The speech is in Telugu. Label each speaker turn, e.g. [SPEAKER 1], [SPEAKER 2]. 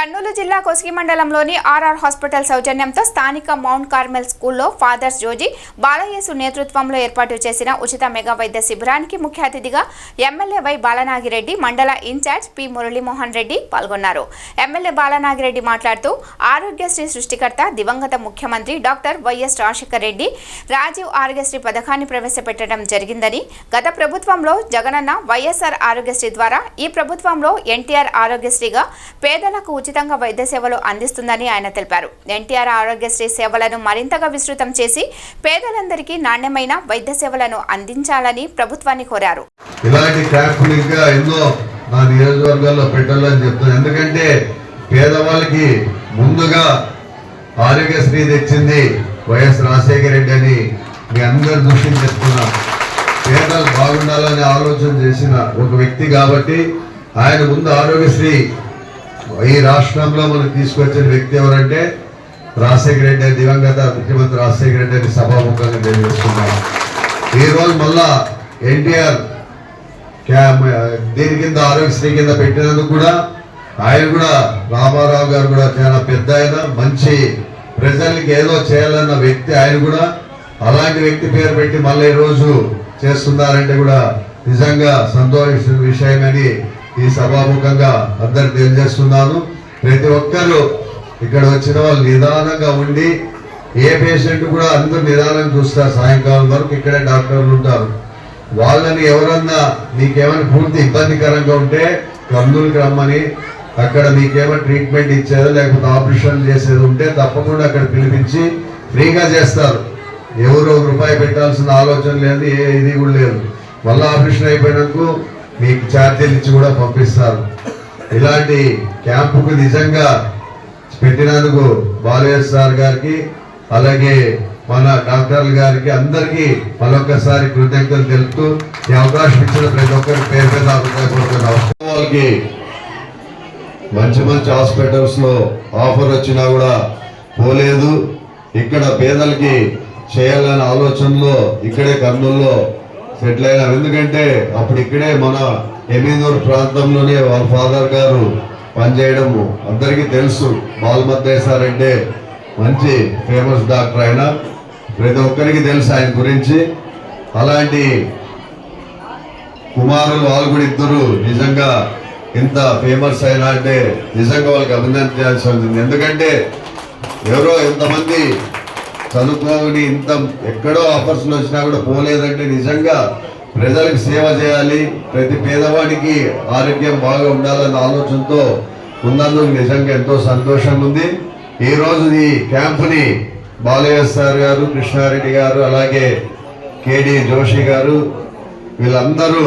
[SPEAKER 1] కర్నూలు జిల్లా కొస్గి మండలంలోని ఆర్ఆర్ హాస్పిటల్ సౌజన్యంతో స్థానిక మౌంట్ కార్మెల్ స్కూల్లో ఫాదర్స్ జోజి బాలయేసు నేతృత్వంలో ఏర్పాటు చేసిన ఉచిత మెగా వైద్య శిబిరానికి ముఖ్య అతిథిగా ఎమ్మెల్యే వై బాలనాగిరెడ్డి, మండల ఇన్ఛార్జ్ పి మురళీమోహన్ రెడ్డి పాల్గొన్నారు. ఎమ్మెల్యే బాలనాగిరెడ్డి మాట్లాడుతూ ఆరోగ్యశ్రీ సృష్టికర్త దివంగత ముఖ్యమంత్రి డాక్టర్ వైఎస్ రాజశేఖర రెడ్డి రాజీవ్ ఆరోగ్యశ్రీ పథకాన్ని ప్రవేశపెట్టడం జరిగిందని, గత ప్రభుత్వంలో జగనన్న వైఎస్ఆర్ ఆరోగ్యశ్రీ ద్వారా ఈ ప్రభుత్వంలో ఎన్టీఆర్ ఆరోగ్యశ్రీగా పేదలకు ఉచితంగా వైద్య సేవలు అందిస్తుందని ఆయన తెలిపారు. ఎన్టీఆర్ ఆరోగ్యశ్రీ సేవలను మరింతగా విస్తృతం చేసి పేదలందరికీ నాణ్యమైన వైద్య సేవలను అందించాలని ప్రభుత్వాన్ని కోరారు.
[SPEAKER 2] ఇలాంటి క్యాంపులు ఇంకా ఎన్నో నా నియోజకవర్గాల్లో పెట్టాలని చెప్తాను. ఎందుకంటే పేదవాళ్ళకి ముందుగా ఆరోగ్యశ్రీ తెచ్చింది వైఎస్ రాజశేఖర రెడ్డి అని మీ అందరి దృష్టిని చెప్తున్నా. పేదలు బాగుండాలని ఆలోచన చేసిన ఒక వ్యక్తి కాబట్టి ఆయన ముందు ఆరోగ్యశ్రీ ఈ రాష్ట్రంలో మనకు తీసుకొచ్చిన వ్యక్తి ఎవరంటే రాజశేఖర రెడ్డి, దివంగత ముఖ్యమంత్రి రాజశేఖర రెడ్డి అని సభాముఖంగా తెలియజేస్తున్నాం. ఈ రోజు మళ్ళా ఎన్టీఆర్ దీని కింద ఆరోగ్యశ్రీ కింద పెట్టినందుకు కూడా ఆయన కూడా రామారావు గారు కూడా చాలా పెద్ద ఆయన, మంచి ప్రజలకి ఏదో చేయాలన్న వ్యక్తి. ఆయన కూడా అలాంటి వ్యక్తి పేరు పెట్టి మళ్ళీ ఈ రోజు చేస్తున్నారంటే కూడా నిజంగా సంతోషించిన విషయమని ఈ సభాముఖంగా అందరికి తెలియజేస్తున్నాను. ప్రతి ఒక్కరు ఇక్కడ వచ్చిన వాళ్ళు నిదానంగా ఉండి, ఏ పేషెంట్ కూడా అందరూ నిదానంగా చూస్తారు. సాయంకాలం వరకు ఇక్కడే డాక్టర్లు ఉంటారు. వాళ్ళని ఎవరన్నా మీకేమైనా పూర్తి ఇబ్బందికరంగా ఉంటే కర్నూలుకి రమ్మని, అక్కడ మీకేమైనా ట్రీట్మెంట్ ఇచ్చేదో లేకపోతే ఆపరేషన్ చేసేది ఉంటే తప్పకుండా అక్కడ పిలిపించి ఫ్రీగా చేస్తారు. ఎవరో రూపాయి పెట్టాల్సిన ఆలోచన లేదు, ఇది కూడా లేదు. మళ్ళీ ఆపరేషన్ అయిపోయినందుకు మీకు ఛార్జీలు ఇచ్చి కూడా పంపిస్తారు. ఇలాంటి క్యాంపుకు నిజంగా పెట్టినందుకు బాలయ్య సార్ గారికి, అలాగే మన డాక్టర్ల గారికి అందరికీ మరొకసారి కృతజ్ఞతలు తెలుపుతూ ఈ అవకాశం ఇచ్చిన ప్రతి ఒక్కరి పేరు మీద వాళ్ళకి మంచి మంచి హాస్పిటల్స్ లో ఆఫర్ వచ్చినా కూడా పోలేదు. ఇక్కడ పేదలకి చేయాలనే ఆలోచనలో ఇక్కడే కర్నూలులో సెటిల్ అయినారు. ఎందుకంటే అప్పుడు ఇక్కడే మన ఎమీనూరు ప్రాంతంలోనే వాళ్ళ ఫాదర్ గారు పనిచేయడము అందరికీ తెలుసు. బాలమద్దయ్య సార్ అంటే మంచి ఫేమస్ డాక్టర్, ఆయన ప్రతి ఒక్కరికి తెలుసు ఆయన గురించి. అలాంటి కుమారులు వాళ్ళు కూడా ఇద్దరు నిజంగా ఇంత ఫేమస్ అయినా అంటే నిజంగా వాళ్ళకి అభినందించాల్సి ఉంటుంది. ఎందుకంటే ఎవరో ఎంతమంది చదువుకోని ఇంత ఎక్కడో ఆఫర్స్లు వచ్చినా కూడా పోలేదంటే నిజంగా ప్రజలకు సేవ చేయాలి, ప్రతి పేదవాడికి ఆరోగ్యం బాగా ఉండాలన్న ఆలోచనతో ఉన్నందుకు నిజంగా ఎంతో సంతోషంగా ఉంది. ఈ రోజు ఈ క్యాంపుని బాలయ్య సార్ గారు, కృష్ణారెడ్డి గారు, అలాగే కేడి జోషి గారు వీళ్ళందరూ